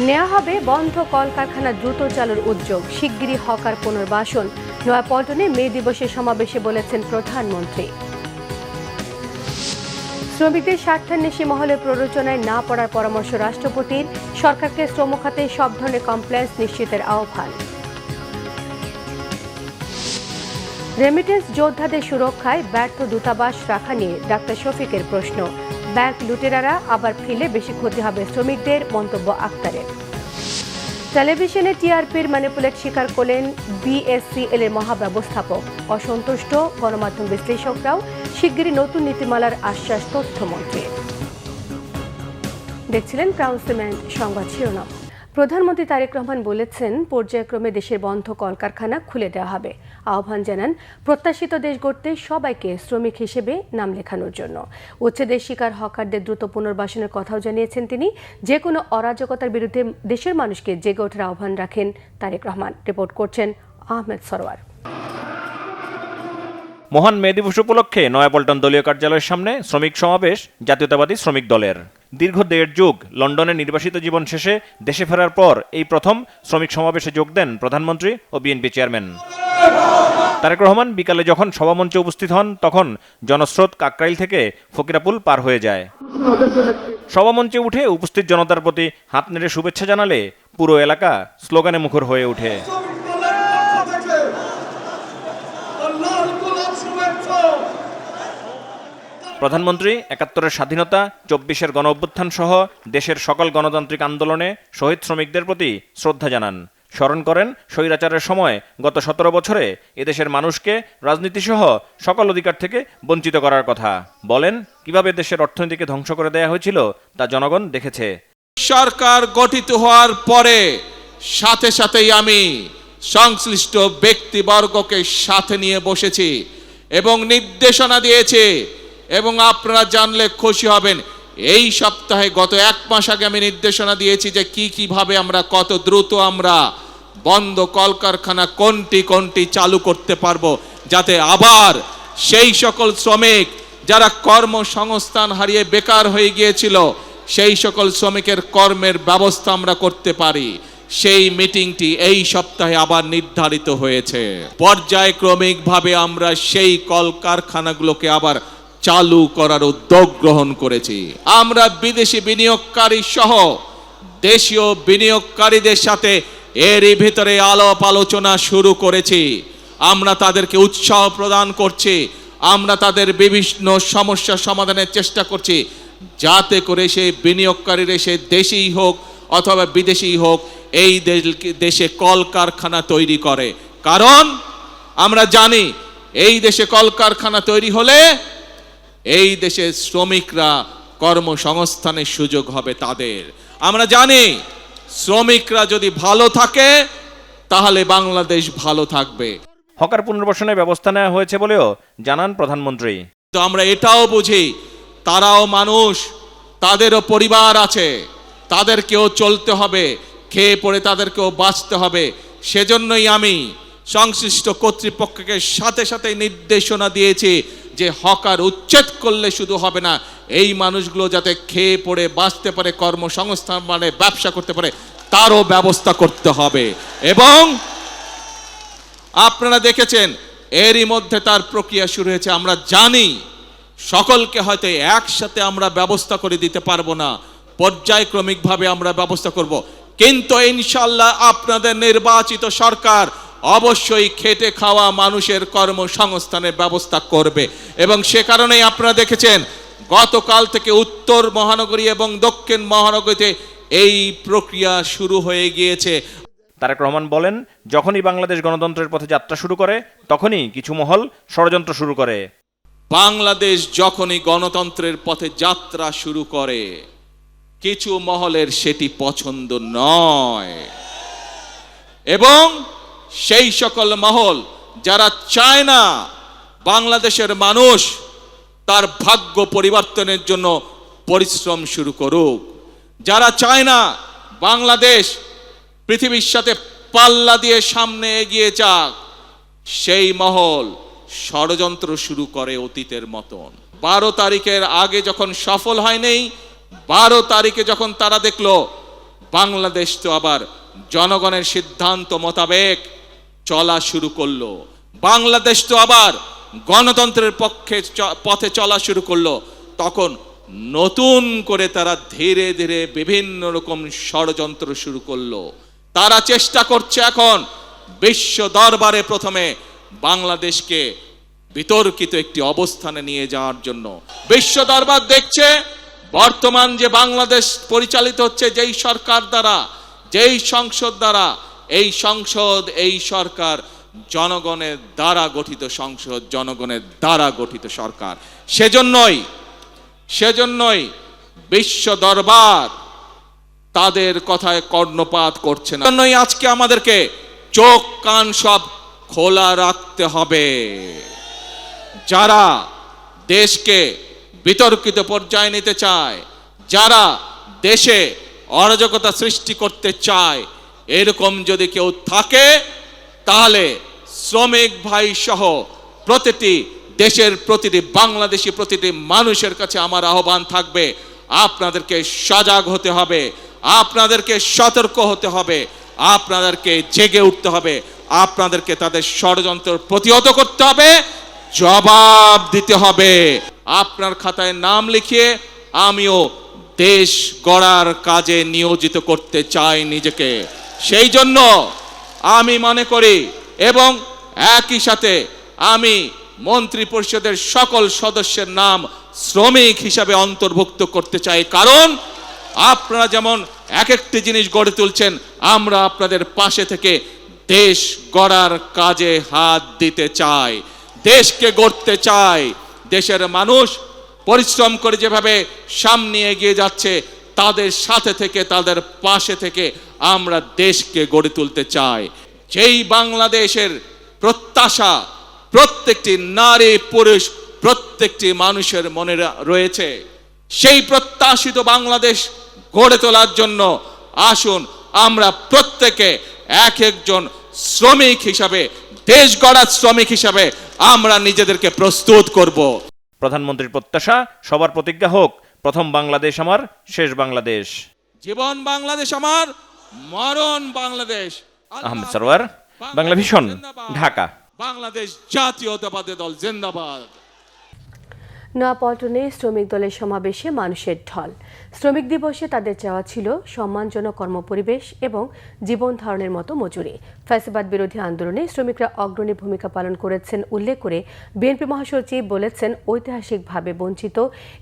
নেওয়া হবে বন্ধ কলকারখানা দ্রুত চালুর উদ্যোগ, শিগগিরই হকার পুনর্বাসন। নয়াপল্টনে মে দিবসের সমাবেশে বলেছেন প্রধানমন্ত্রী। শ্রমিকদের স্বার্থান্বেষী মহলের প্ররোচনায় না পড়ার পরামর্শ রাষ্ট্রপতির, সরকারকে শ্রম খাতে সব ধরনের কমপ্লায়েন্স নিশ্চিতের আহ্বান। রেমিটেন্স যোদ্ধাদের সুরক্ষায় ব্যর্থ দূতাবাস রাখা নিয়ে ডাক্তার শফিকের প্রশ্ন। ব্যাংক লুটেরারা আবার ফিরলে বেশি ক্ষতি হবে শ্রমিকদের, মন্তব্য আক্তারের। টেলিভিশনে টিআরপির ম্যানিপুলেট স্বীকার করলেন বিএসসিএল এর মহাব্যবস্থাপক। অসন্তুষ্ট গণমাধ্যম বিশ্লেষকরাও, শিগগিরই নতুন নীতিমালার আশ্বাস তথ্যমন্ত্রীর। দেখছিলেন ক্রাউন সিমেন্ট সংবাদ শিরোনাম। প্রধানমন্ত্রী তারেক রহমান বলেছেন, পর্যায়ক্রমে দেশের বন্ধ কলকারখানা খুলে দেওয়া হবে। আহ্বান জানান প্রত্যাশিত দেশ গড়তে সবাইকে শ্রমিক হিসেবে নাম লেখানোর জন্য। উচ্ছেদের শিকার হকারদের দ্রুত পুনর্বাসনের কথাও জানিয়েছেন তিনি। যে কোনো অরাজকতার বিরুদ্ধে দেশের মানুষকে জেগে ওঠার আহ্বান রাখেন তারেক রহমান। রিপোর্ট করছেন আহমেদ সরওয়ার। মহান মে দিবস উপলক্ষে নয়াপল্টন দলীয় কার্যালয়ের সামনে শ্রমিক সমাবেশ জাতীয়তাবাদী শ্রমিক দলের। দীর্ঘ 1.5 যুগ লন্ডনে নির্বাসিত জীবন শেষে দেশে ফেরার পর এই প্রথম শ্রমিক সমাবেশে যোগ দেন প্রধানমন্ত্রী ও বিএনপি চেয়ারম্যান তারেক রহমান। বিকালে যখন সভামঞ্চে উপস্থিত হন, তখন জনস্রোত কাকরাইল থেকে ফকিরাপুল পার হয়ে যায়। সভামঞ্চে উঠে উপস্থিত জনতার প্রতি হাত নেড়ে শুভেচ্ছা জানালে পুরো এলাকা স্লোগানে মুখর হয়ে ওঠে। প্রধানমন্ত্রী ৭১-এর স্বাধীনতা, ২৪-এর গণ অভ্যুত্থান সহ দেশের সকল গণতান্ত্রিক আন্দোলনে শহীদ শ্রমিকদের প্রতি শ্রদ্ধা জানান। স্মরণ করেন স্বৈরাচারের সময় গত ১৭ বছরে এদেশের মানুষকে রাজনীতিসহ সকল অধিকার থেকে বঞ্চিত করার কথা। বলেন, কিভাবে দেশের অর্থনীতিকে ধ্বংস করে দেয়া হয়েছিল তা জনগণ দেখেছে। সরকার গঠিত হওয়ার পরে সাথে সাথেই আমি সংশ্লিষ্ট ব্যক্তিবর্গকে সাথে নিয়ে বসেছি এবং নির্দেশনা দিয়েছি, এবং আপনারা জানলে খুশি হবেন, এই সপ্তাহে গত 1 মাস আগে আমি নির্দেশনা দিয়েছি যে কিভাবে আমরা কত দ্রুত আমরা বন্ধ কলকারখানা কোনটি চালু করতে পারবো, যাতে আবার সেই সকল শ্রমিক যারা কর্মসংস্থান হারিয়ে বেকার হয়ে গিয়েছিল, সেই সকল শ্রমিকের কর্মের ব্যবস্থা আমরা করতে পারি। সেই মিটিংটি এই সপ্তাহে আবার নির্ধারিত হয়েছে। পর্যায়ক্রমিকভাবে আমরা সেই কলকারখানাগুলোকে আবার চালু করার উদ্যোগ গ্রহণ করেছি। আমরা বিদেশি বিনিয়োগকারী সহ দেশীয় বিনিয়োগকারীদের সাথে এরই ভিতরে আলাপ আলোচনা শুরু করেছি। আমরা তাদেরকে উৎসাহ প্রদান করছি, আমরা তাদের বিভিন্ন সমস্যা সমাধানের চেষ্টা করছি, যাতে করে সেই বিনিয়োগকারীরা সে দেশেই হোক অথবা বিদেশি হোক এই দেশে কলকারখানা তৈরি করে। কারণ আমরা জানি এই দেশে কলকারখানা তৈরি হলে এই দেশের শ্রমিকরা কর্মসংস্থানের সুযোগ হবে তাদের। আমরা জানি শ্রমিকরা যদি ভালো থাকে তাহলে বাংলাদেশ ভালো থাকবে। হকার পুনর্বাসনের ব্যবস্থা নেওয়া হয়েছে বলেও জানান প্রধানমন্ত্রী। তো আমরা এটাও বুঝি, তারাও মানুষ, তাদেরও পরিবার আছে, তাদেরকেও চলতে হবে, খেয়ে পড়ে তাদেরকেও বাঁচতে হবে। সেজন্যই আমি সংশ্লিষ্ট কর্তৃপক্ষকে সাথে সাথে নির্দেশনা দিয়েছি যে হকার উচ্ছেদ করলে শুধু হবে না, এই মানুষগুলো যাতে খেয়ে পড়ে বাঁচতে পারে, কর্মসংস্থান মানে ব্যবসা করতে পারে, তারও ব্যবস্থা করতে হবে। এবং আপনারা দেখেছেন এরই মধ্যে তার প্রক্রিয়া শুরু হয়েছে। আমরা জানি সকলকে হয়তো একসাথে আমরা ব্যবস্থা করে দিতে পারবো না, পর্যায়ক্রমিকভাবে আমরা ব্যবস্থা করব, কিন্তু ইনশাআল্লাহ আপনাদের নির্বাচিত সরকার অবশ্যই খেটে খাওয়া মানুষের কর্মসংস্থানের ব্যবস্থা করবে। এবং সে কারণেই আপনারা দেখেছেন গতকাল থেকে উত্তর মহানগরী এবং দক্ষিণ মহানগরীতে এই প্রক্রিয়া শুরু হয়ে গিয়েছে। তারেক রহমান বলেন, যখনই বাংলাদেশ গণতন্ত্রের পথে যাত্রা শুরু করে তখনই কিছু মহল ষড়যন্ত্র শুরু করে। বাংলাদেশ যখনই গণতন্ত্রের পথে যাত্রা শুরু করে কিছু মহলের সেটি পছন্দ নয়, এবং সেই সকল মহল যারা চায় না বাংলাদেশের মানুষ তার ভাগ্য পরিবর্তনের জন্য পরিশ্রম শুরু করুক, যারা চায় না বাংলাদেশ পৃথিবীর সাথে পাল্লা দিয়ে সামনে এগিয়ে যাক, সেই মহল ষড়যন্ত্র শুরু করে অতীতের মতন। 12 তারিখের আগে যখন সফল হয়নি, 12 তারিখে যখন তারা দেখলো বাংলাদেশ তো আবার জনগণের সিদ্ধান্ত মোতাবেক চলা শুরু করলো। বাংলাদেশ তো আবার গণতন্ত্রের পথে চলা শুরু করলো। তখন নতুন করে তারা ধীরে ধীরে বিভিন্ন রকম ষড়যন্ত্র শুরু করলো। তারা চেষ্টা করছে এখন বিশ্ব দরবারে প্রথমে বাংলাদেশকে বিতর্কিত একটি অবস্থানে নিয়ে যাওয়ার জন্য। বিশ্ব দরবার দেখছে বর্তমান যে বাংলাদেশ পরিচালিত হচ্ছে যেই সরকার দ্বারা, যেই সংসদ দ্বারা, এই সংসদ, এই সরকার জনগণের দ্বারা গঠিত সংসদ, জনগণের দ্বারা গঠিত সরকার। সেজন্যই বিশ্ব দরবার তাদের কথায় কর্ণপাত করছে না। সেজন্যই আজকে আমাদেরকে চোখ কান সব খোলা রাখতে হবে। যারা দেশকে বিতর্কিত পর্যায়ে নিতে চায়, যারা দেশে অরাজকতা সৃষ্টি করতে চায়, এরকম যদি কেউ থাকে তাহলে শ্রমিক ভাই সহ প্রতিটি দেশের প্রতিটি বাংলাদেশি প্রতিটি মানুষের কাছে আমার আহ্বান থাকবে, আপনাদেরকে সজাগ হতে হবে, আপনাদেরকে সতর্ক হতে হবে, আপনাদেরকে জেগে উঠতে হবে, আপনাদেরকে তাদের ষড়যন্ত্র প্রতিহত করতে হবে, জবাব দিতে হবে। আপনার খাতায় নাম লিখিয়ে আমিও দেশ গড়ার কাজে নিয়োজিত করতে চাই নিজেকে। সেই জন্য আমি মনে করি এবং একই সাথে আমি মন্ত্রী পরিষদের সকল সদস্যের নাম শ্রমিক হিসাবে অন্তর্ভুক্ত করতে চাই। কারণ আপনারা যেমন এক একটি জিনিস গড়ে তুলছেন, আমরা আপনাদের পাশে থেকে দেশ গড়ার কাজে হাত দিতে চাই, দেশকে গড়তে চাই। দেশের মানুষ পরিশ্রম করে যেভাবে সামনে এগিয়ে যাচ্ছে, তাদের সাথে থেকে, তাদের পাশে থেকে আমরা দেশকে গড়ে তুলতে চাই। যেই বাংলাদেশের প্রত্যাশা প্রত্যেকটি নারী পুরুষ প্রত্যেকটি মানুষের মনে রয়েছে, সেই প্রত্যাশিত বাংলাদেশ গড়ে তোলার জন্য আসুন আমরা প্রত্যেকে এক একজন শ্রমিক হিসাবে, দেশ গড়ার শ্রমিক হিসাবে আমরা নিজেদেরকে প্রস্তুত করব। প্রধানমন্ত্রীর প্রত্যাশা, সবার প্রতিজ্ঞা হোক প্রথম বাংলাদেশ আমার, শেষ বাংলাদেশ। জীবন বাংলাদেশ আমার, মরণ বাংলাদেশ। আহমেদ সরওয়ার, বাংলা ভিশন, ঢাকা। বাংলাদেশ জাতীয়তাবাদী দল জিন্দাবাদ। নয়াপল্টনে শ্রমিক দলের সমাবেশে মানুষের ঢল। শ্রমিক দিবসে তাদের চাওয়া ছিল সম্মানজনক কর্মপরিবেশ এবং জীবন ধারণের মতো মজুরি। ফ্যাসিবাদ বিরোধী আন্দোলনে শ্রমিকরা অগ্রণী ভূমিকা পালন করেছেন উল্লেখ করে বিএনপি মহাসচিব বলেছেন, ঐতিহাসিকভাবে বঞ্চিত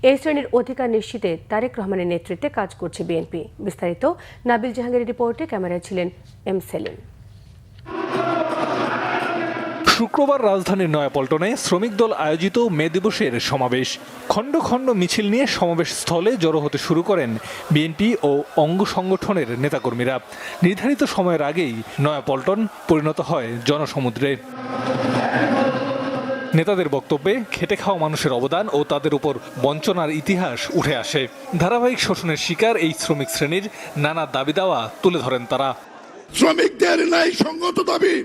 এই শ্রেণীর অধিকার নিশ্চিতে তারেক রহমানের নেতৃত্বে কাজ করছে বিএনপি। বিস্তারিত নাবিল জাহাঙ্গীরের রিপোর্টে, ক্যামেরায় ছিলেন এম সেলিম। শুক্রবার রাজধানীর নয়াপল্টনে শ্রমিক দল আয়োজিত মে দিবসের সমাবেশ। খণ্ড খণ্ড মিছিল নিয়ে সমাবেশ স্থলে জড়ো হতে শুরু করেন বিএনপি ও অঙ্গ সংগঠনের নেতাকর্মীরা। নির্ধারিত সময়ের আগেই নয়াপল্টন পরিণত হয় জনসমুদ্রে। নেতাদের বক্তব্যে খেটে খাওয়া মানুষের অবদান ও তাদের উপর বঞ্চনার ইতিহাস উঠে আসে। ধারাবাহিক শোষণের শিকার এই শ্রমিক শ্রেণীর নানা দাবি দাওয়া তুলে ধরেন তারা। শ্রমিকদের ন্যায় সঙ্গত দাবি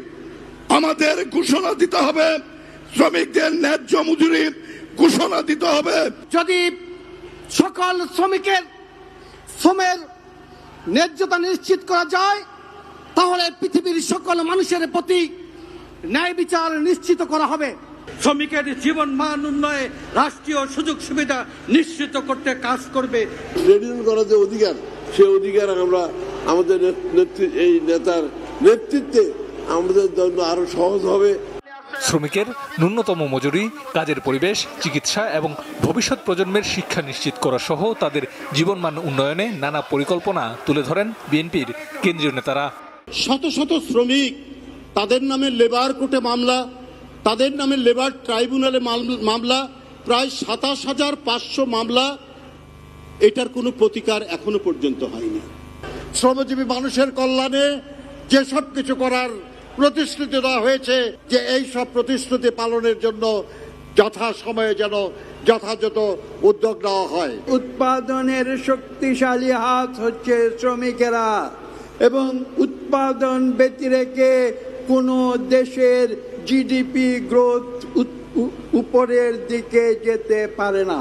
আমাদের ঘোষণা দিতে হবে, শ্রমিকদের ন্যায্য মজুরি ঘোষণা দিতে হবে। যদি সকল শ্রমিকের শ্রমের ন্যায্যতা নিশ্চিত করা যায়, তাহলে পৃথিবীর সকল মানুষের প্রতি ন্যায় বিচার নিশ্চিত করা হবে। শ্রমিকের জীবন মান উন্নয়নে রাষ্ট্রীয় সুযোগ সুবিধা নিশ্চিত করতে কাজ করবে। রেডিও করার যে অধিকার, সেই অধিকার আমরা আমাদের এই নেতার নেতৃত্বে আমাদের জন্য আরো সহজ হবে। শ্রমিকের ন্যূনতম মজুরি, কাজের পরিবেশ, চিকিৎসা এবং ভবিষ্যৎ প্রজন্মের শিক্ষা নিশ্চিত করা সহ তাদের জীবনমান উন্নয়নে নানা পরিকল্পনা তুলে ধরেন বিএনপির কেন্দ্রীয় নেতারা। শত শত শ্রমিক, তাদের নামে লেবার কোর্টে মামলা, তাদের নামে লেবার ট্রাইব্যুনালে মামলা, প্রায় ২৭,৫০০ মামলা। এটার কোনো প্রতিকার এখনো পর্যন্ত হয়নি। শ্রমজীবী মানুষের কল্যাণে যে সব কিছু করার প্রতিশ্রুতি দেওয়া হয়েছে, যে এই সব প্রতিশ্রুতি পালনের জন্য যথাসময়ে যেন যথাযথ উদ্যোগ নেওয়া হয়। উৎপাদনের শক্তিশালী হাত হচ্ছে শ্রমিকেরা, এবং উৎপাদন ব্যতিরেকে কোনো দেশের জিডিপি গ্রোথ উপরের দিকে যেতে পারে না।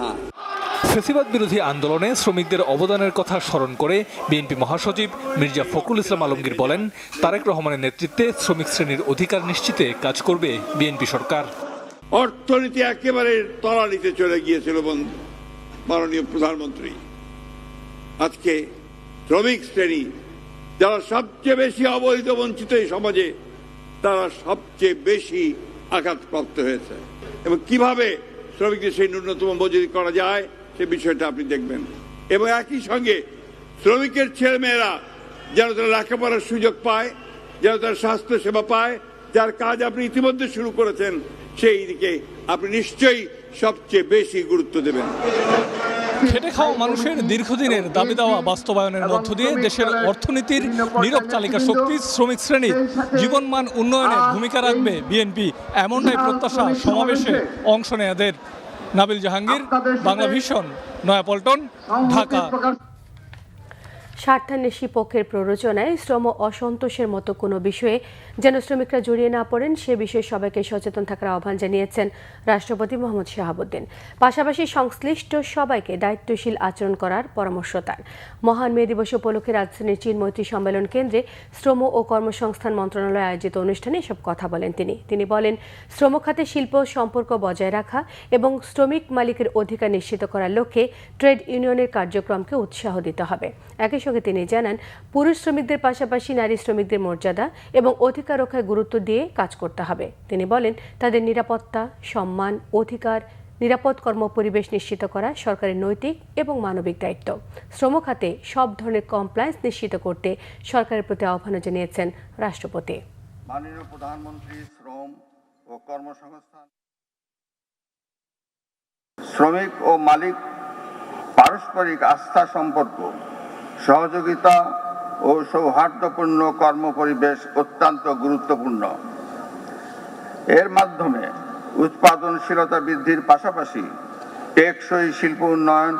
ফ্যাসিবাদ বিরোধী আন্দোলনে শ্রমিকদের অবদানের কথা স্মরণ করে বিএনপি মহাসচিব মির্জা ফখরুল ইসলাম আলমগীর বলেন, তারেক রহমানের নেতৃত্বে শ্রমিক শ্রেণীর অধিকার নিশ্চিতে কাজ করবে বিএনপি সরকার। অর্থনীতি একেবারে তলানিতে চলে গিয়েছিল মাননীয় প্রধানমন্ত্রী। আজকে শ্রমিক শ্রেণী যারা সবচেয়ে বেশি অবহেলিত বঞ্চিত এই সমাজে, তারা সবচেয়ে বেশি আঘাতপ্রাপ্ত হয়েছে, এবং কিভাবে শ্রমিকদের সেই ন্যূনতম মজুরি করা যায় সে বিষয়টা আপনি দেখবেন। এবং একই সঙ্গে শ্রমিকের ছেলেমেয়েরা যেন তারা লেখাপড়ার সুযোগ পায়, যেন তারা স্বাস্থ্য সেবা পায়, যার কাজ আপনি ইতিমধ্যে শুরু করেছেন, সেই দিকে আপনি নিশ্চয়ই সবচেয়ে বেশি গুরুত্ব দেবেন। খেটে খাওয়া মানুষের দীর্ঘদিনের দাবি দেওয়া বাস্তবায়নের মধ্য দিয়ে দেশের অর্থনীতির নীরব চালিকা শক্তি শ্রমিক শ্রেণীর জীবনমান উন্নয়নে ভূমিকা রাখবে বিএনপি, এমনটাই প্রত্যাশা সমাবেশে অংশ নেয়াদের। নাবিল জাহাঙ্গীর, বাংলা ভিশন, নয়াপল্টন, ঢাকা। স্বার্থান্বেষী পক্ষের প্ররোচনায় শ্রম অসন্তোষের মতো কোনো বিষয়ে যেন শ্রমিকরা জড়িয়ে না পড়েন সে বিষয়ে সবাইকে সচেতন থাকার আহ্বান জানিয়েছেন রাষ্ট্রপতি মোহাম্মদ শাহাবুদ্দিন। পাশাপাশি সংশ্লিষ্ট সবাইকে দায়িত্বশীল আচরণ করার পরামর্শ তার। মহান মে দিবস উপলক্ষে রাজধানীর চীনমৈত্রী সম্মেলন কেন্দ্রে শ্রম ও কর্মসংস্থান মন্ত্রণালয় আয়োজিত অনুষ্ঠানে এসব কথা বলেন তিনি বলেন, শ্রম খাতে শিল্প সম্পর্ক বজায় রাখা এবং শ্রমিক মালিকের অধিকার নিশ্চিত করার লক্ষ্যে ট্রেড ইউনিয়নের কার্যক্রমকে উৎসাহ দিতে হবে। একই সঙ্গে তিনি জানান, পুরুষ শ্রমিকদের পাশাপাশি নারী শ্রমিকদের মর্যাদা এবং অধিকার রক্ষায় গুরুত্ব দিয়ে কাজ করতে হবে। তিনি বলেন, তাদের নিরাপত্তা, সম্মান, অধিকার, নিরাপদ কর্মপরিবেশ নিশ্চিত করা সরকারের নৈতিক এবং মানবিক দায়িত্ব। শ্রম খাতে সব ধরনের কমপ্লায়েন্স নিশ্চিত করতে সরকারের প্রতি আহ্বান জানিয়েছেন রাষ্ট্রপতি। মাননীয় প্রধানমন্ত্রী শ্রম ও কর্মসংস্থান, শ্রমিক ও মালিক পারস্পরিক আস্থা সম্পর্ক, সহযোগিতা ও সৌহার্দ্যপূর্ণ কর্মপরিবেশ অত্যন্ত গুরুত্বপূর্ণ। এর মাধ্যমে উৎপাদনশীলতা বৃদ্ধির পাশাপাশি টেকসই শিল্প উন্নয়ন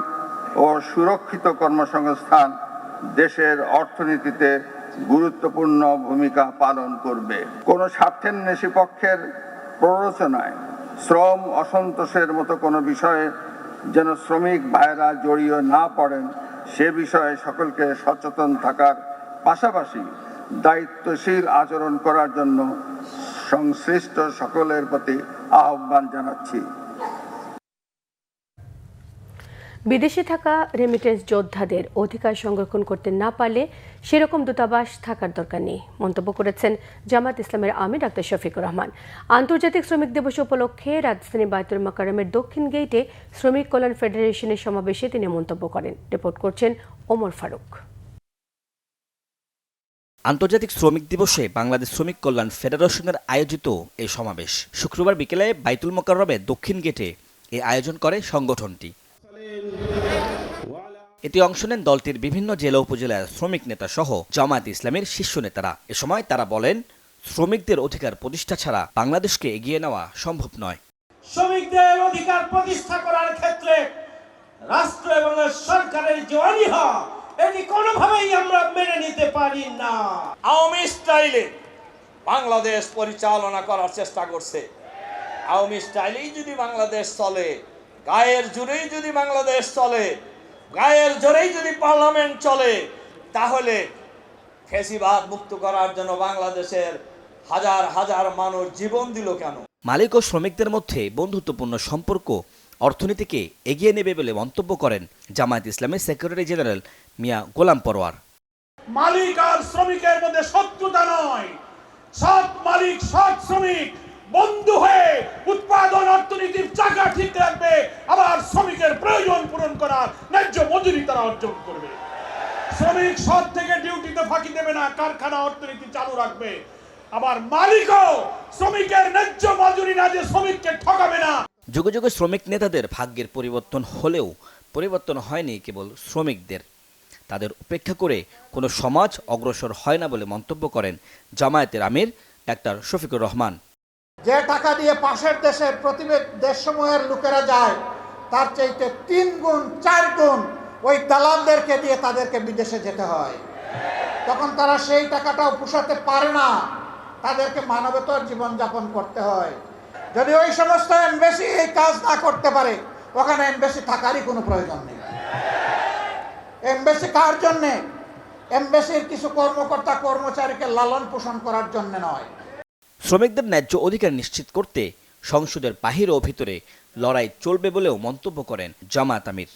ও সুরক্ষিত কর্মসংস্থান দেশের অর্থনীতিতে গুরুত্বপূর্ণ ভূমিকা পালন করবে। কোনো স্বার্থান্বেষী পক্ষের প্ররোচনায় শ্রম অসন্তোষের মতো কোনো বিষয়ে যেন শ্রমিক ভাইয়েরা জড়িয়ে না পড়েন সে বিষয়ে সকলকে সচেতন থাকার পাশাপাশি দায়িত্বশীল আচরণ করার জন্য সংশ্লিষ্ট সকলের প্রতি আহ্বান জানাচ্ছি। বিদেশে থাকা রেমিটেন্স যোদ্ধাদের অধিকার সংরক্ষণ করতে না পারলে সেরকম দূতাবাস থাকার দরকার নেই মন্তব্য করেছেন জামাত ইসলামের আমির ডাক্তার শফিকুর রহমান। আন্তর্জাতিক শ্রমিক দিবস উপলক্ষে রাজধানী বায়তুল মোকাররমের দক্ষিণ গেইটে শ্রমিক কল্যাণ ফেডারেশনের সমাবেশে তিনি মন্তব্য করেন। রিপোর্ট করছেন ওমর ফারুক। আন্তর্জাতিক শ্রমিক দিবসে বাংলাদেশ শ্রমিক কল্যাণ ফেডারেশনের আয়োজিত এই সমাবেশ শুক্রবার বিকেলে বায়তুল মোকাররমের দক্ষিণ গেটে এই আয়োজন করে সংগঠনটি। এতে অংশ নেন দলটির বিভিন্ন জেলা উপজেলার শ্রমিক নেতা সহ জামায়াত ইসলামের শীর্ষ নেতারা। এ সময় তারা বলেন, শ্রমিকদের অধিকার প্রতিষ্ঠা ছাড়া বাংলাদেশকে এগিয়ে নেওয়া সম্ভব নয়। শ্রমিকদের অধিকার প্রতিষ্ঠা করার ক্ষেত্রে রাষ্ট্র এবং সরকারের যে অনীহা, এটি কোনোভাবেই আমরা মেনে নিতে পারি না। আওয়ামী স্টাইলে বাংলাদেশ পরিচালনা করার চেষ্টা করছে। আওয়ামী স্টাইলেই যদি বাংলাদেশ চলে, গায়ের জোরেই যদি বাংলাদেশ চলে, গায়ের জোরেই যদি পার্লামেন্ট চলে, তাহলে ফ্যাসিবাদ মুক্ত করার জন্য বাংলাদেশের হাজার হাজার মানুষ জীবন দিল কেন? মালিক ও শ্রমিকদের মধ্যে বন্ধুত্বপূর্ণ সম্পর্ক অর্থনীতিকে এগিয়ে নেবে বলে মন্তব্য করেন জামায়াত ইসলামের সেক্রেটারি জেনারেল মিয়া গোলাম পরোয়ার। মালিক আর শ্রমিকের মধ্যে শত্রুতা নয়, সৎ মালিক সৎ শ্রমিক বন্ধু হয়ে উৎপাদন অর্থনীতির চাকা ঠিক রাখবে, আবার শ্রমিকের প্রয়োজন পূরণ করার ন্যায্য মজুরি তারা অর্জন করবে। শ্রমিক সৎ থেকে ডিউটিতে ফাঁকি দেবে না, কারখানা অর্থনীতি চালু রাখবে। আবার মালিকও শ্রমিকের ন্যায্য মজুরি না দিয়ে শ্রমিককে ঠকাবে না। যুগে যুগে শ্রমিক নেতাদের ভাগ্যের পরিবর্তন হলেও পরিবর্তন হয়নি কেবল শ্রমিকদের। তাদের উপেক্ষা করে কোনো সমাজ অগ্রসর হয় না বলে মন্তব্য করেন জামায়াতের আমির ডাক্তার শফিকুর রহমান। যে টাকা দিয়ে পাশের দেশের প্রতিবেশী দেশসমূহের লোকেরা যায়, তার চাইতে 3 গুণ 4 গুণ ওই দালালদেরকে দিয়ে তাদেরকে বিদেশে যেতে হয়। তখন তারা সেই টাকাটাও পোষাতে পারে না, তাদেরকে মানবেতর জীবনযাপন করতে হয়। যদি ওই সমস্ত এমবেসি এই কাজ না করতে পারে, ওখানে এমবেসি থাকারই কোনো প্রয়োজন নেই। এমবেসি কার জন্যে? এমবেসির কিছু কর্মকর্তা কর্মচারীকে লালন পোষণ করার জন্য নয়। শ্রমিকদের ন্যায্য অধিকার নিশ্চিত করতে সংসদের বাহির ও ভিতরে লড়াই চলবে বলেও মন্তব্য করেন জামায়াত আমির।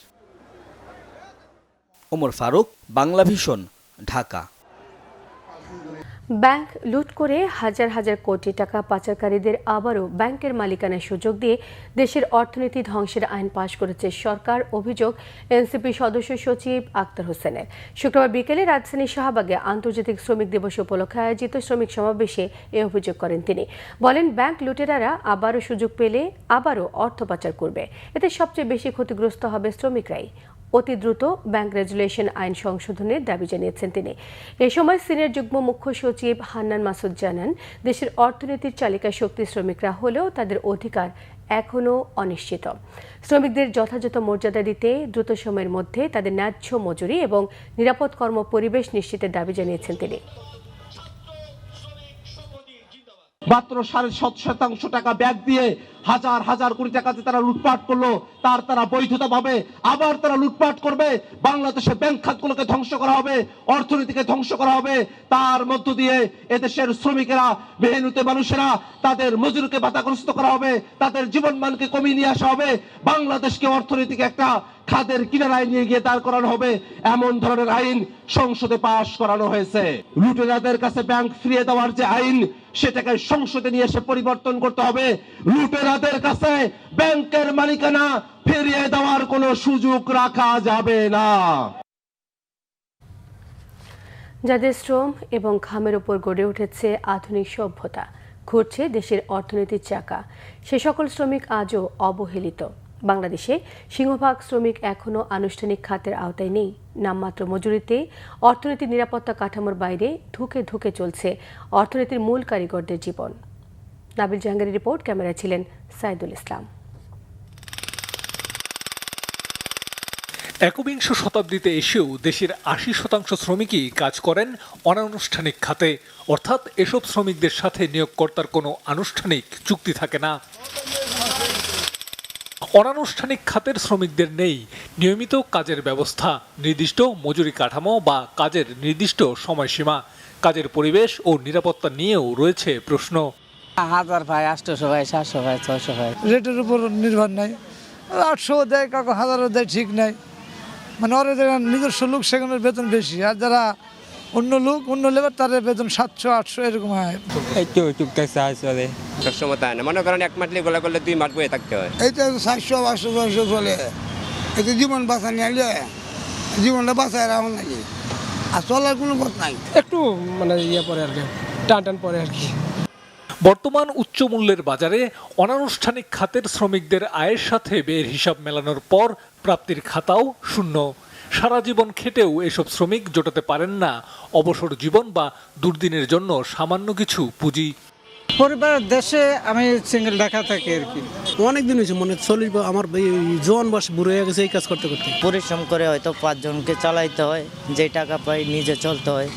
ওমর ফারুক, বাংলা ভিশন, ঢাকা। ব্যাংক লুট করে হাজার হাজার কোটি টাকা পাচারকারীদের আবারও ব্যাংকের মালিকানার সুযোগ দিয়ে দেশের অর্থনীতি ধ্বংসের আইন পাশ করেছে সরকার, অভিযোগ এনসিপি সদস্য সচিব আক্তার হোসেনের। শুক্রবার বিকেলে রাজধানীর শাহবাগে আন্তর্জাতিক শ্রমিক দিবস উপলক্ষে আয়োজিত শ্রমিক সমাবেশে এ অভিযোগ করেন তিনি। বলেন, ব্যাংক লুটেরারা আবারও সুযোগ পেলে আবারও অর্থ পাচার করবে। এতে সবচেয়ে বেশি ক্ষতিগ্রস্ত হবে শ্রমিকরাই। অতি দ্রুত ব্যাংক রেগুলেশন আইন সংশোধনের দাবি জানিয়েছেন তিনি। এ সময় সিনিয়র যুগ্ম মুখ্য সচিব হান্নান মাসুদ জানান, দেশের অর্থনীতির চালিকা শক্তি শ্রমিকরা হলেও তাদের অধিকার এখনও অনিশ্চিত। শ্রমিকদের যথাযথ মর্যাদা দিতে দ্রুত সময়ের মধ্যে তাদের ন্যায্য মজুরি এবং নিরাপদ কর্ম পরিবেশ নিশ্চিতের দাবি জানিয়েছেন তিনি। মাত্র 7.5% টাকা ব্যাগ দিয়ে হাজার হাজার কোটি টাকাতে তারা লুটপাট করলো, তারা বৈধতা পাবে, আবার তারা লুটপাট করবে। বাংলাদেশের ব্যাংক খাতগুলোকে ধ্বংস করা হবে, অর্থনীতিকে ধ্বংস করা হবে। তার মধ্য দিয়ে এদেশের শ্রমিকেরা, মেহনতি মানুষেরা, তাদের মজুরিকে বাধাগ্রস্ত করা হবে, তাদের জীবনমানকে কমিয়ে নিয়ে আসা হবে। বাংলাদেশকে অর্থনীতিকে একটা খাদের কিনারায় নিয়ে গিয়ে দাঁড় করানো হবে, এমন ধরনের আইন সংসদে পাশ করানো হয়েছে। লুটেরাদের কাছে ব্যাংক ফিরিয়ে দেওয়ার যে আইন, সেটাকে সংসদে নিয়ে এসে পরিবর্তন করতে হবে। লুটেরাদের কাছে ব্যাংকের মালিকানা ফিরিয়ে দেওয়ার কোনো সুযোগ রাখা যাবে না। যাদের শ্রম এবং ঘামের উপর গড়ে উঠেছে আধুনিক সভ্যতা, ঘুরছে দেশের অর্থনীতির চাকা, সে সকল শ্রমিক আজও অবহেলিত। বাংলাদেশে সিংহভাগ শ্রমিক এখনও আনুষ্ঠানিক খাতের আওতায় নেই। নামমাত্র মজুরিতে অর্থনীতির নিরাপত্তা কাঠামোর বাইরে ধুকে ধুকে চলছে অর্থনীতির মূল কারিগরদের জীবন। নাবিল জাহাঙ্গীরের রিপোর্ট, ক্যামেরায় ছিলেন সাইদুল ইসলাম। একবিংশ শতাব্দীতে এসেও দেশের 80% শ্রমিকই কাজ করেন অনানুষ্ঠানিক খাতে, অর্থাৎ এসব শ্রমিকদের সাথে নিয়োগকর্তার কোনো আনুষ্ঠানিক চুক্তি থাকে না। অনানুষ্ঠানিক খাতের শ্রমিকদের নেই নিয়মিত কাজের ব্যবস্থা, নির্দিষ্ট মজুরি কাঠামো বা কাজের নির্দিষ্ট সময়সীমা। কাজের পরিবেশ ও নিরাপত্তা নিয়েও রয়েছে প্রশ্ন। 1000 ভাই, 800 ভাই, 700 ভাই, 600 ভাই, রেটের উপর নির্ভর নাই। 800 দেয়, কাউকে 1000 দেয়, ঠিক নাই। মানে ওরা যারা নিজস্ব লোক সেখানে বেতন বেশি, আর যারা অন্য লোক, অন্য লেবার, তাদের বেতন 700-800 এরকম হয়। একটু টুকটাক সাহায্য চলে, সবসময় তাই না। মনে করেন 1 মাস লেগে করলে 2 মাস বয়ে থাকতে হয়। এইটা 700-800 চলে। এতে জীবন বাঁচা নিয়ে জীবনটা বাঁচায় রাখুন নাকি, আর চলার কোনো পথ নাই। একটু মানে পরে আর কি, টান পরে আর কি। বর্তমান উচ্চ মূল্যের বাজারে অনানুষ্ঠানিক খাতের শ্রমিকদের আয়ের সাথে ব্যয়ের হিসাব মেলানোর পর প্রাপ্তির খাতাও শূন্য। সারা জীবন খেটেও এসব শ্রমিক জোটাতে পারেন না অবসর জীবন বা দুর্দিনের জন্য সামান্য কিছু পুঁজি। পরিবার দেশে আমি সিঙ্গেল ঢাকা থাকি আর কি। অনেকদিন হয়েছে, মনে চল্লিশ, আমার জোয়ান বয়স বুড়ো হয়ে গেছে এই কাজ করতে করতে। পরিশ্রম করে হয়তো 5 জনকে চালাইতে হয়, যে টাকা পাই নিজে চলতে হয়,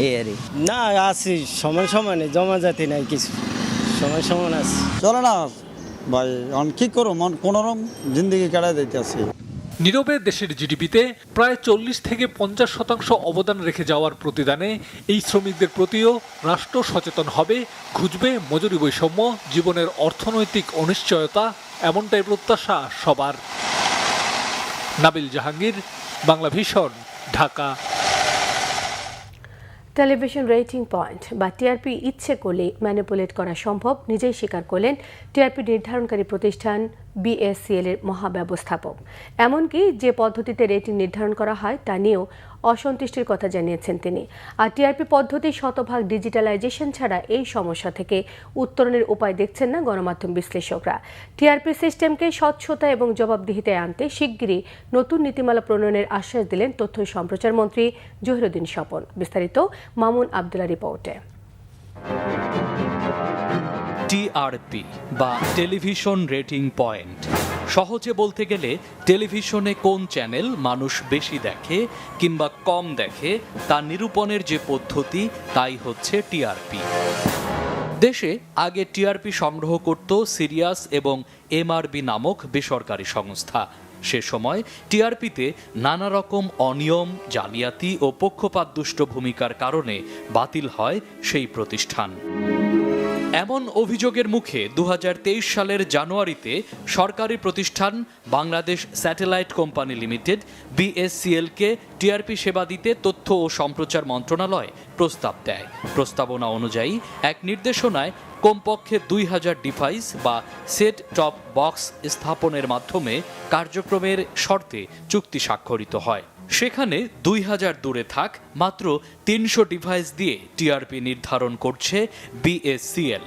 এই আর না। আছি সময় নেই, জমা জাতি নাই কিছু, সময় আছে চলে না ভাই। কি করো, কোনোরকম জিন্দিগি কাটাই দিতে আছে। নীরবে দেশের জিডিপিতে প্রায় 40 থেকে 50% অবদান রেখে যাওয়ার প্রতিদানে এই শ্রমিকদের প্রতিও রাষ্ট্র সচেতন হবে, খুঁজবে মজুরি বৈষম্য, জীবনের অর্থনৈতিক অনিশ্চয়তা, এমনটাই প্রত্যাশা সবার। Nabil Jahangir, Bangla vision, Dhaka. Television rating point বা টিআরপি ইচ্ছে করলে ম্যানিপুলেট করা সম্ভব, নিজেই স্বীকার করলেন টিআরপি নির্ধারণকারী প্রতিষ্ঠান বিএসসিএল এর মহাব্যবস্থাপক। এমনকি যে পদ্ধতিতে রেটিং নির্ধারণ করা হয় তা নিয়েও অসন্তুষ্টির কথা জানিয়েছেন তিনি। আর টিআরপি পদ্ধতি শতভাগ ডিজিটালাইজেশন ছাড়া এই সমস্যা থেকে উত্তরণের উপায় দেখছেন না গণমাধ্যম বিশ্লেষকরা। টিআরপি সিস্টেমকে স্বচ্ছতা এবং জবাবদিহিতায় আনতে শিগগিরই নতুন নীতিমালা প্রণয়নের আশ্বাস দিলেন তথ্য সম্প্রচার মন্ত্রী জহিরুদ্দিন স্বপন। বিস্তারিত মামুন আবদুল্লাহ রিপোর্টে। টিআরপি বা টেলিভিশন রেটিং পয়েন্ট, সহজে বলতে গেলে টেলিভিশনে কোন চ্যানেল মানুষ বেশি দেখে কিংবা কম দেখে তা নিরূপণের যে পদ্ধতি, তাই হচ্ছে টিআরপি। দেশে আগে টিআরপি সংগ্রহ করত সিরিয়াস এবং এমআরবি নামক বেসরকারি সংস্থা। সে সময় টিআরপিতে নানা রকম অনিয়ম, জালিয়াতি ও পক্ষপাতদুষ্ট ভূমিকার কারণে বাতিল হয় সেই প্রতিষ্ঠান। এমন অভিযোগের মুখে 2023 সালের জানুয়ারিতে সরকারি প্রতিষ্ঠান বাংলাদেশ স্যাটেলাইট কোম্পানি লিমিটেড BSCL-কে টিআরপি সেবা দিতে তথ্য ও সম্প্রচার মন্ত্রণালয় প্রস্তাব দেয়। প্রস্তাবনা অনুযায়ী এক নির্দেশনায় কমপক্ষে 2000 ডিভাইস বা সেট টপ বক্স স্থাপনের মাধ্যমে কার্যক্রমের শর্তে চুক্তি স্বাক্ষরিত হয়। সেখানে 2000 দূরে থাক মাত্র 300 ডিভাইস দিয়ে টিআরপি নির্ধারণ করছে BSCL।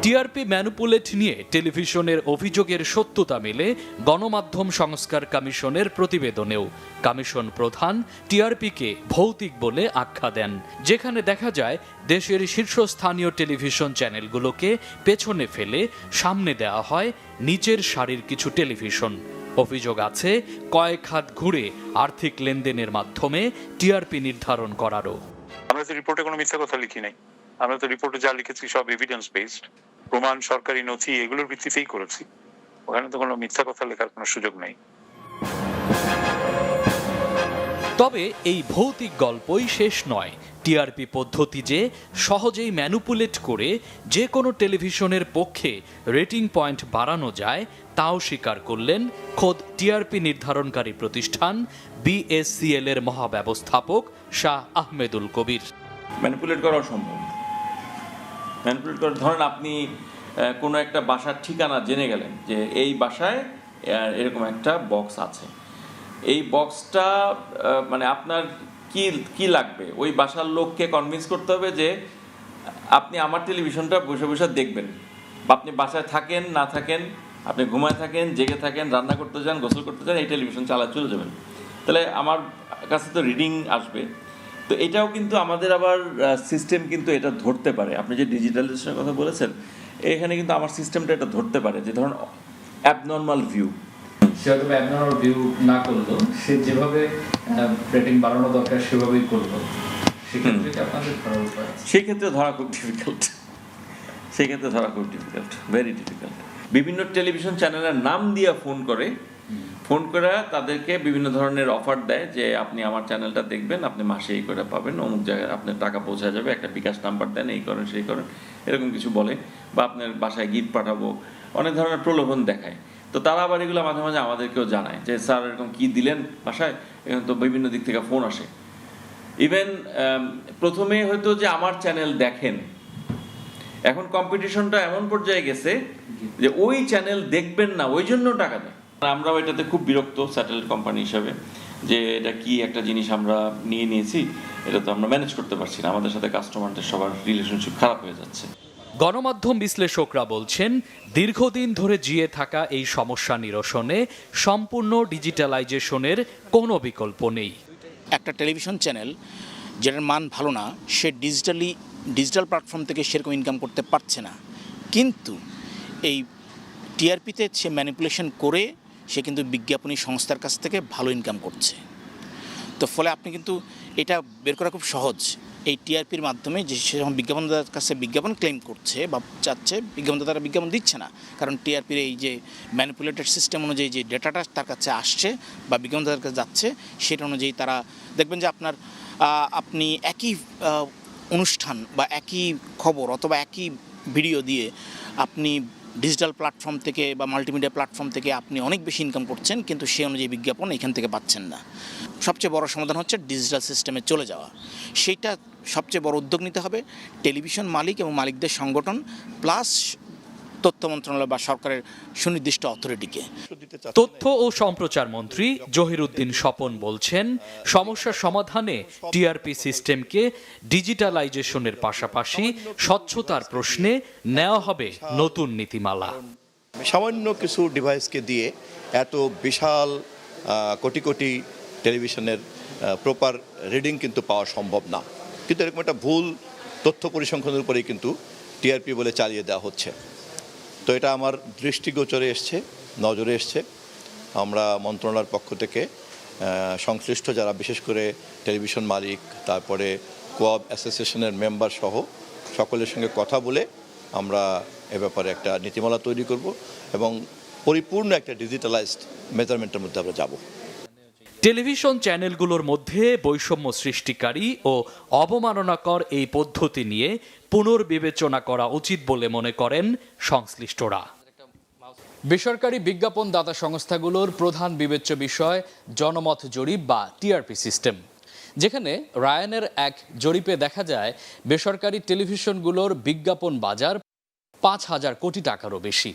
টিআরপি ম্যানুপুলেট নিয়ে টেলিভিশনের অভিযোগের সত্যতা মেলে গণমাধ্যম সংস্কার কমিশনের প্রতিবেদনেও। কমিশন প্রধান টিআরপিকে ভৌতিক বলে আখ্যা দেন, যেখানে দেখা যায় দেশের শীর্ষস্থানীয় টেলিভিশন চ্যানেলগুলোকে পেছনে ফেলে সামনে দেওয়া হয় নিচের সারির কিছু টেলিভিশন। অভিযোগ আছে কয়েক হাত ঘুরে আর্থিক লেনদেনের মাধ্যমে টিআরপি নির্ধারণ করারও। আমরা তো রিপোর্টে কোনো মিথ্যা কথা লিখি নাই, আমরা তো রিপোর্টে যা লিখেছি সব এভিডেন্স বেসড, প্রমাণ, সরকারি নথি, এগুলোর ভিত্তিতেই করেছি। ওখানে তো কোনো মিথ্যা কথা লেখার কোনো সুযোগ নেই। তবে এই ভৌতিক গল্পই শেষ নয়। টিআরপি পদ্ধতি যে সহজেই ম্যানুপুলেট করে যে কোনো টেলিভিশনের পক্ষে রেটিং পয়েন্ট বাড়ানো যায় তাও স্বীকার করলেন খোদ টিআরপি নির্ধারণকারী প্রতিষ্ঠান BSCL এর মহাব্যবস্থাপক শাহ আহমেদুল কবির। ম্যানিপুলেট করা সম্ভব। ম্যানিপুলেট করা, ধরেন আপনি কোনো একটা বাসার ঠিকানা জেনে গেলেন যে এই বাসায় এরকম একটা বক্স আছে, এই বক্সটা মানে আপনার কি লাগবে, ওই বাসার লোককে কনভিন্স করতে হবে যে আপনি আমার টেলিভিশনটা বসে বসে দেখবেন। আপনি বাসায় থাকেন না থাকেন, আপনি ঘুমায় থাকেন, জেগে থাকেন, রান্না করতে যান, গোসল করতে যান, এই টেলিভিশন চালা চলে যাবেন, তাহলে আমার কাছে তো রিডিং আসবে। তো এটাও কিন্তু আমাদের আবার সিস্টেম কিন্তু এটা ধরতে পারে। আপনি যে ডিজিটালাইজেশনের কথা বলেছেন, এখানে কিন্তু আমার সিস্টেমটা এটা ধরতে পারে যে ধরুন অ্যাবনর্মাল ভিউ, সে হয়তো অ্যাবনর্মাল ভিউ না করলো, সে যেভাবে রেটিং বাড়ানো দরকার সেভাবেই করলো, সেক্ষেত্রে কি আপনাদের ধরার উপায় আছে? সেক্ষেত্রে ধরা খুব ডিফিকাল্ট, সেক্ষেত্রে ধরা খুব ডিফিকাল্ট, ভেরি ডিফিকাল্ট। বিভিন্ন টেলিভিশন চ্যানেলের নাম দিয়ে ফোন করে তাদেরকে বিভিন্ন ধরনের অফার দেয় যে আপনি আমার চ্যানেলটা দেখবেন, আপনি মাসে এই করে পাবেন, অমুক জায়গায় আপনার টাকা পৌঁছা যাবে, একটা বিকাশ নাম্বার দেন, এই করেন সেই করেন, এরকম কিছু বলে, বা আপনার বাসায় গিফট পাঠাবো, অনেক ধরনের প্রলোভন দেখায়। তো তারা আবার এগুলো মাঝে মাঝে আমাদেরকেও জানায় যে স্যার এরকম কি দিলেন বাসায়, এখন তো বিভিন্ন দিক থেকে ফোন আসে। ইভেন প্রথমে হয়তো যে আমার চ্যানেল দেখেন, এখন কম্পিটিশনটা এমন পর্যায়ে গেছে যে ওই চ্যানেল দেখবেন না ওই জন্য টাকা দেয়। আমরাও এটাতে খুব বিরক্ত স্যাটেলাইট কোম্পানি হিসাবে, যে এটা কি একটা জিনিস আমরা নিয়েছি, এটা তো আমরা ম্যানেজ করতে পারছি না, আমাদের সাথে কাস্টমারদের সবার রিলেশনশিপ খারাপ হয়ে যাচ্ছে। গণমাধ্যম বিশ্লেষকরা বলছেন, দীর্ঘদিন ধরে জিয়ে থাকা এই সমস্যা নিরসনে সম্পূর্ণ ডিজিটালাইজেশনের কোনো বিকল্প নেই। একটা টেলিভিশন চ্যানেল যেটার মান ভালো না, সে ডিজিটাল প্ল্যাটফর্ম থেকে সেরকম ইনকাম করতে পারছে না, কিন্তু এই টিআরপিতে সে ম্যানিপুলেশন করে সে কিন্তু বিজ্ঞাপনী সংস্থার কাছ থেকে ভালো ইনকাম করছে। তো ফলে আপনি কিন্তু এটা বের করা খুব সহজ। এই টিআরপির মাধ্যমে যে সে যখন বিজ্ঞাপনদাতার কাছে বিজ্ঞাপন ক্লেম করছে বা চাচ্ছে, বিজ্ঞাপনদাতারা বিজ্ঞাপন দিচ্ছে না, কারণ টিআরপির এই যে ম্যানিপুলেটেড সিস্টেম অনুযায়ী যে ডেটাটা তার কাছে আসছে বা বিজ্ঞাপনদাতার কাছে যাচ্ছে, সেটা অনুযায়ী তারা দেখবেন যে আপনি একই অনুষ্ঠান বা একই খবর অথবা একই ভিডিও দিয়ে আপনি ডিজিটাল প্ল্যাটফর্ম থেকে বা মাল্টিমিডিয়া প্ল্যাটফর্ম থেকে আপনি অনেক বেশি ইনকাম করছেন, কিন্তু সেই অনুযায়ী বিজ্ঞাপন এখান থেকে পাচ্ছেন না। সবচেয়ে বড় সমাধান হচ্ছে ডিজিটাল সিস্টেমে চলে যাওয়া। সেইটা সবচেয়ে বড় উদ্যোগ নিতে হবে টেলিভিশন মালিক এবং মালিকদের সংগঠন প্লাস তথ্য মন্ত্রণালয় বা সরকারের সুনির্দিষ্ট অথরিটিকে। তথ্য ও সম্প্রচার মন্ত্রী জহিরুদ্দিন স্বপন বলছেন, সমস্যার সমাধানে টিআরপি সিস্টেমকে ডিজিটালাইজেশনের পাশাপাশি স্বচ্ছতার প্রশ্নে নেওয়া হবে নতুন নীতিমালা। সামান্য কিছু ডিভাইসকে দিয়ে এত বিশাল কোটি কোটি টেলিভিশনের প্রপার রিডিং কিন্তু পাওয়া সম্ভব না, কিন্তু এরকম একটা ভুল তথ্য পরিসংখ্যানের উপরেই কিন্তু টিআরপি বলে চালিয়ে দেওয়া হচ্ছে। তো এটা আমার দৃষ্টিগোচরে এসছে, নজরে এসছে। আমরা মন্ত্রণালয়ের পক্ষ থেকে সংশ্লিষ্ট যারা বিশেষ করে টেলিভিশন মালিক, তারপরে কোঅপ অ্যাসোসিয়েশনের মেম্বার সহ সকলের সঙ্গে কথা বলে আমরা এ ব্যাপারে একটা নীতিমালা তৈরি করব এবং পরিপূর্ণ একটা ডিজিটালাইজড মেজারমেন্টের মধ্যে আমরা যাব। টেলিভিশন চ্যানেলগুলোর মধ্যে বৈষম্য সৃষ্টিকারী ও অবমাননাকর এই পদ্ধতি নিয়ে পুনর্বিবেচনা করা উচিত বলে মনে করেন সংশ্লিষ্টরা। বেসরকারি বিজ্ঞাপন দাতা সংস্থাগুলোর প্রধান বিবেচ্য বিষয় জনমত জরিপ বা টিআরপি সিস্টেম, যেখানে রায়ানের এক জরিপে দেখা যায় বেসরকারি টেলিভিশনগুলোর বিজ্ঞাপন বাজার 5,000 কোটি টাকারও বেশি।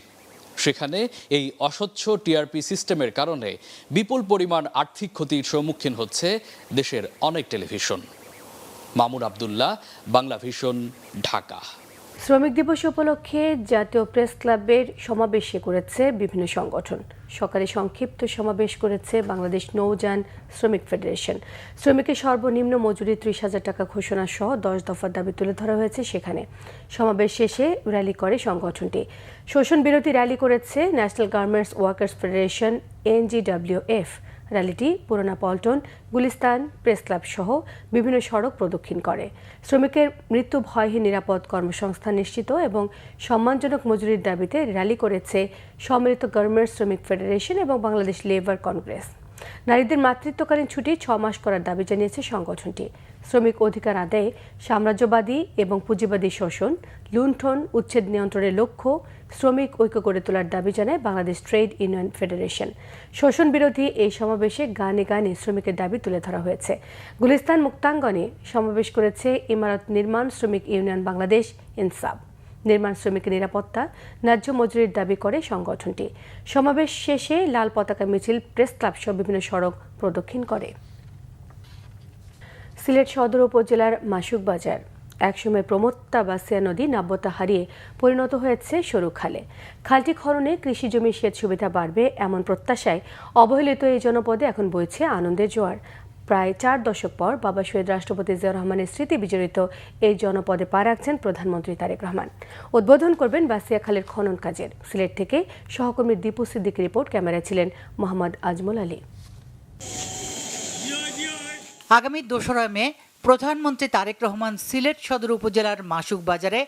সেখানে এই অস্বচ্ছ টিআরপি সিস্টেমের কারণে বিপুল পরিমাণ আর্থিক ক্ষতির সম্মুখীন হচ্ছে দেশের অনেক টেলিভিশন। মামুন আব্দুল্লাহ, বাংলা ভিশন, ঢাকা। শ্রমিক দিবস উপলক্ষে জাতীয় প্রেস ক্লাবের সমাবেশে করেছে বিভিন্ন সংগঠন। সকালে সংক্ষিপ্ত সমাবেশ করেছে বাংলাদেশ নৌযান শ্রমিক ফেডারেশন। শ্রমিকের সর্বনিম্ন মজুরি 30,000 টাকা ঘোষণা সহ 10 দফার দাবি তুলে ধরা হয়েছে সেখানে। সমাবেশ শেষে র্যালি করে সংগঠনটি। শোষণ বিরোধী র্যালি করেছে national garments workers federation NGWF। র্যালিটি পুরানা পল্টন, গুলিস্তান, প্রেস ক্লাব সহ বিভিন্ন সড়ক প্রদক্ষিণ করে। শ্রমিকের মৃত্যু ভয়হীন নিরাপদ কর্মসংস্থান নিশ্চিত এবং সম্মানজনক মজুরির দাবিতে র্যালি করেছে সম্মিলিত গার্মেন্টস শ্রমিক ফেডারেশন এবং বাংলাদেশ লেবার কংগ্রেস। নারীদের মাতৃত্বকালীন ছুটি 6 মাস করার দাবি জানিয়েছে সংগঠনটি। শ্রমিক অধিকার আদায়ে সাম্রাজ্যবাদী এবং পুঁজিবাদী শোষণ, লুণ্ঠন, উচ্ছেদ নিয়ন্ত্রণের লক্ষ্য শ্রমিক ঐক্য গড়ে তোলার দাবি জানায় বাংলাদেশ ট্রেড ইউনিয়ন ফেডারেশন। শোষণ বিরোধী এই সমাবেশে গানে গানে শ্রমিকের দাবি তুলে ধরা হয়েছে। গুলিস্তান মুক্তাঙ্গনে সমাবেশ করেছে ইমারত নির্মাণ শ্রমিক ইউনিয়ন বাংলাদেশ ইনসাফ। নির্মাণ শ্রমিকের নিরাপত্তা, ন্যায্য মজুরির দাবি করে সংগঠনটি। সমাবেশ শেষে লাল পতাকা মিছিল প্রেস ক্লাব সহ বিভিন্ন সড়ক প্রদক্ষিণ করে। সিলেট সদর উপজেলার মাসুক বাজার একসময় প্রমত্তা বাসিয়া নদী নাব্যতা হারিয়ে পরিণত হয়েছে সরু খালে। খালটি খননে কৃষি জমি সেচ সুবিধা বাড়বে এমন প্রত্যাশায় অবহেলিত এই জনপদে এখন বইছে আনন্দের জোয়ার। প্রায় 4 দশক পর বাবা শহীদ রাষ্ট্রপতি জিয়াউর রহমানের স্মৃতি বিজড়িত এই জনপদে পা রাখছেন প্রধানমন্ত্রী তারেক রহমান। উদ্বোধন করবেন বাসিয়া খালের খনন কাজের। সিলেট থেকে সহকর্মী দীপু সিদ্দিকীর রিপোর্ট, ক্যামেরায় ছিলেন মোহাম্মদ আজমল আলী। আগামী 2রা মে প্রধানমন্ত্রী তারেক রহমান সিলেট সদর উপজেলার মাসুক বাজারে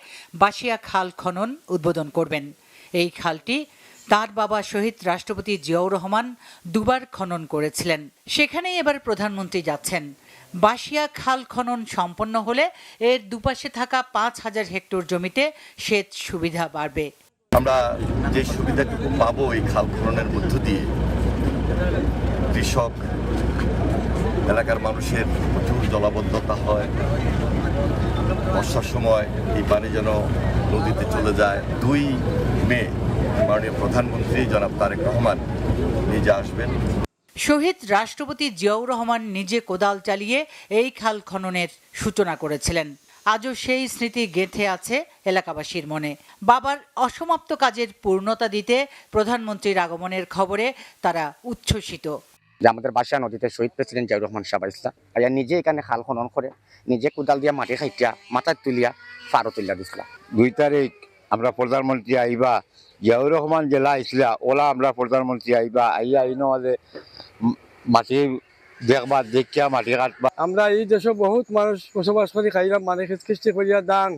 বাসিয়া খাল খনন উদ্বোধন করবেন। এই খালটি তার বাবা শহীদ রাষ্ট্রপতি জিয়াউর রহমান 2বার খনন করেছিলেন। সেখানেই এবার প্রধানমন্ত্রী যাচ্ছেন। বাসিয়া খাল খনন সম্পন্ন হলে এর দুপাশে থাকা 5,000 হেক্টর জমিতে সেচ সুবিধা বাড়বে। আমরা যে সুবিধাটুকু পাবো এই খাল খননের মধ্য দিয়ে, কৃষক এলাকার মানুষের প্রচুর জলাবদ্ধতা হয়। বর্ষার সময় এই পানি যেন নদীতে চলে যায়। 2 মে মাননীয় প্রধানমন্ত্রী জনাব তারেক রহমান নিজে আসবেন। শহীদ রাষ্ট্রপতি জিয়াউর রহমান নিজে কোদাল চালিয়ে এই খাল খননের সূচনা করেছিলেন। আজও সেই স্মৃতি গেঁথে আছে এলাকাবাসীর মনে। বাবার অসমাপ্ত কাজের পূর্ণতা দিতে প্রধানমন্ত্রীর আগমনের খবরে তারা উচ্ছ্বসিত। যে আমাদের বাসা নদীতে শহীদ প্রেসিডেন্ট জিয়াউর রহমান সাহেব ইসলাম আয়া নিজে এখানে খাল খনন করে, নিজে কোদাল দিয়া মাটি খাইটিয়া মাথায় তুলিয়া ফারো তুলিয়া দিছিলাম। 2 তারিখ আমরা প্রধানমন্ত্রী আইবা, জিয়াউর রহমান জেলা আইসলা ওলা আমরা প্রধানমন্ত্রী আইবা, আইয়া আইনওয়াজে মাটি দেখবা, দেখিয়া মাটি কাটবা। আমরা এই দেশে বহুত মানুষ বসবাস করি, খাইলাম মানে খিচখিস্তি করিয়া ধান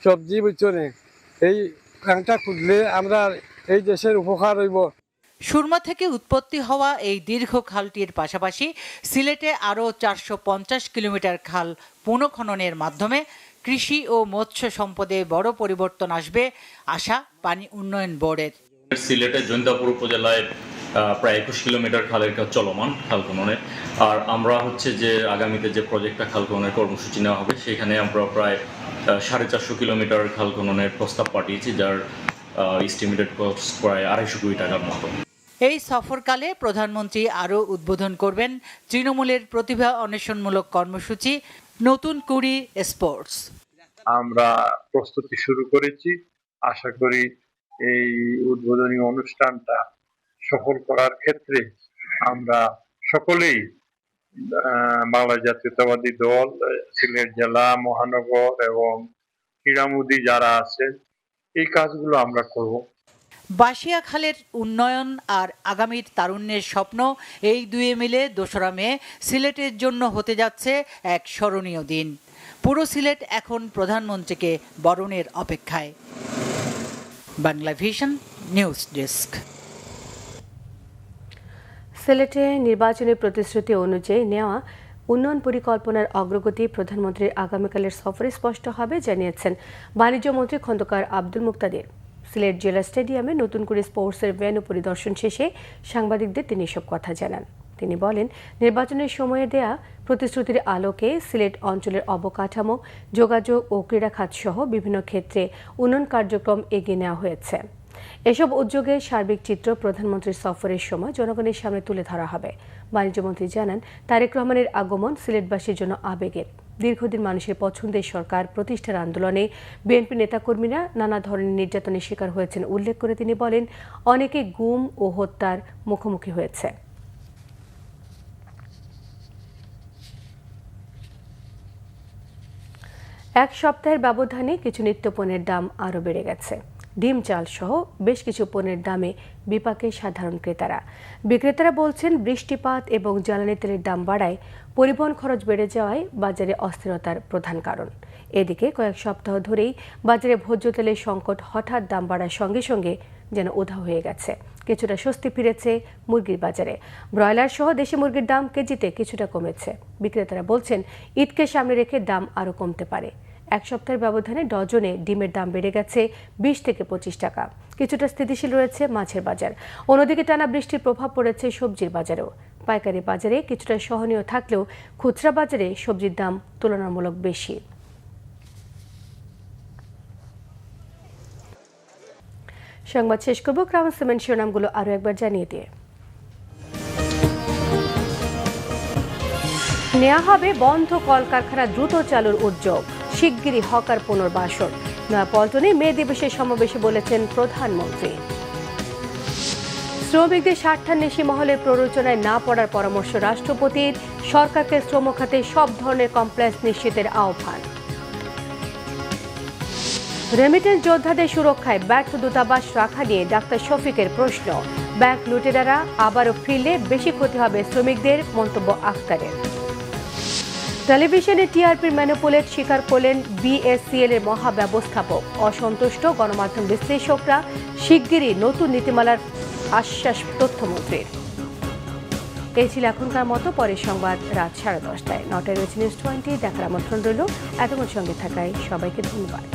সবজি বুঝছনে। এই ট্যাংটা খুঁজলে আমরা এই দেশের উপকার হইব। সুরমা থেকে উৎপত্তি হওয়া এই দীর্ঘ খালটির পাশাপাশি সিলেটে আরও 450 কিলোমিটার খাল পুনঃখননের মাধ্যমে কৃষি ও মৎস্য সম্পদে বড় পরিবর্তন আসবে আশা পানি উন্নয়ন বোর্ডের। সিলেটের জৈন্তাপুর উপজেলায় প্রায় 21 কিলোমিটার খালের কাজ চলমান খাল খননের। আর আমরা হচ্ছে যে আগামীতে যে প্রজেক্টটা খাল খননের কর্মসূচি নেওয়া হবে সেখানে আমরা প্রায় 450 কিলোমিটার খাল খননের প্রস্তাব পাঠিয়েছি, যার এস্টিমেটেড কস্ট প্রায় 250 কোটি টাকার মতো। এই সফরকালে প্রধানমন্ত্রী আরও উদ্বোধন করবেন তৃণমূলের প্রতিভা অন্বেষণমূলক কর্মসূচি নতুন কুড়ি স্পোর্টস। আমরা প্রস্তুতি শুরু করেছি, আশা করি এই উদ্বোধনী অনুষ্ঠানটা সফল করার ক্ষেত্রে আমরা সকলেই বাংলা জাতীয়তাবাদী দল, সিলেট জেলা, মহানগর এবং ক্রীড়ামোদী যারা আছেন এই কাজগুলো আমরা করব। বাসিয়া খালের উন্নয়ন আর আগামীর তারুণ্যের স্বপ্ন, এই দুয়ে মিলে 2রা মে সিলেটের জন্য হতে যাচ্ছে এক স্মরণীয় দিন। পুরো সিলেট এখন প্রধানমন্ত্রীকে বরণের অপেক্ষায়। Bangla vision news desk. সিলেটে নির্বাচনী প্রতিশ্রুতি অনুযায়ী নেওয়া উন্নয়ন পরিকল্পনার অগ্রগতি প্রধানমন্ত্রীর আগামীকালের সফরে স্পষ্ট হবে জানিয়েছেন বাণিজ্য মন্ত্রী খন্দকার আব্দুল মুক্তাদির। সিলেট জেলা স্টেডিয়ামে নতুন করে স্পোর্টসের ভেন্যু পরিদর্শন শেষে সাংবাদিকদের তিনি এসব কথা জানান। তিনি বলেন, নির্বাচনের সময়ে দেয়া প্রতিশ্রুতির আলোকে সিলেট অঞ্চলের অবকাঠামো, যোগাযোগ ও ক্রীড়া খাত সহ বিভিন্ন ক্ষেত্রে উন্নয়ন কার্যক্রম এগিয়ে নেওয়া হয়েছে। এসব উদ্যোগের সার্বিক চিত্র প্রধানমন্ত্রীর সফরের সময় জনগণের সামনে তুলে ধরা হবে। বাণিজ্যমন্ত্রী জানান, তারেক রহমানের আগমন সিলেটবাসীর জন্য আবেগের। দীর্ঘদিন মানুষের পছন্দের সরকার প্রতিষ্ঠার আন্দোলনে বিএনপি নেতাকর্মীরা নানা ধরনের নির্যাতনের শিকার হয়েছেন উল্লেখ করে তিনি বলেন, অনেকে গুম ও হত্যার মুখোমুখি হয়েছে। এক সপ্তাহের ব্যবধানে কিছু নিত্যপণ্যের দাম আরও বেড়ে গেছে। ডিম, চাল সহ বেশ কিছু পণ্যের দামে বিপাকে সাধারণ ক্রেতারা। বিক্রেতারা বলছেন, বৃষ্টিপাত এবং জ্বালানি তেলের দাম বাড়ায় পরিবহন খরচ বেড়ে যাওয়ায় বাজারে অস্থিরতার প্রধান কারণ। এদিকে কয়েক সপ্তাহ ধরেই বাজারে ভোজ্য তেলের সংকট হঠাৎ দাম বাড়ার সঙ্গে সঙ্গে যেন উধাও হয়ে গেছে। কিছুটা স্বস্তি ফিরেছে মুরগির বাজারে। ব্রয়লার সহ দেশি মুরগির দাম কেজিতে কিছুটা কমেছে। বিক্রেতারা বলছেন, ঈদকে সামনে রেখে দাম আরও কমতে পারে। এক সপ্তাহের ব্যবধানে ডজনে ডিমের দাম বেড়ে গেছে 20 থেকে 25 টাকা। কিছুটা স্থিতিশীল রয়েছে মাছের বাজার। অন্যদিকে টানা বৃষ্টির প্রভাব পড়েছে সবজির বাজারেও। পাইকারি বাজারে কিছুটা সহনীয় থাকলেও খুচরা বাজারে সবজির দাম তুলনামূলক বেশি। সংবাদ শেষ করব ক্রাউন সিমেন্ট শিরোনামগুলো আরও একবার জানিয়ে দিয়ে। নেওয়া হবে বন্ধ কলকারখানা দ্রুত চালুর উদ্যোগ, শিগগিরই হকার পুনর্বাসন। নয়াপল্টনে মে দিবসের সমাবেশে বলেছেন প্রধানমন্ত্রী। শ্রমিকদের স্বার্থান্বেষী মহলের প্ররোচনায় না পড়ার পরামর্শ রাষ্ট্রপতির। সরকারকে শ্রম খাতে সব ধরনের কমপ্লেক্স নিশ্চিতের আহ্বান। রেমিটেন্স যোদ্ধাদের সুরক্ষায় ব্যর্থ দূতাবাস রাখা নিয়ে ডাক্তার শফিকের প্রশ্ন। ব্যাংক লুটেরারা আবারও ফিরলে বেশি ক্ষতি হবে শ্রমিকদের, মন্তব্য আক্তারের। টেলিভিশনে টিআরপির ম্যানিপুলেট স্বীকার করলেন বিএসসিএল এর মহাব্যবস্থাপক। অসন্তুষ্ট গণমাধ্যম বিশ্লেষকরা, শিগগিরই নতুন নীতিমালার আশ্বাস তথ্যমন্ত্রীর। এই ছিল এখনকার মতো। পরের সংবাদ রাত 10:30টায়। 9টায় রয়েছে নিউজ 20। দেখার আমন্ত্রণ রইল। এতক্ষণ সঙ্গে থাকায় সবাইকে ধন্যবাদ।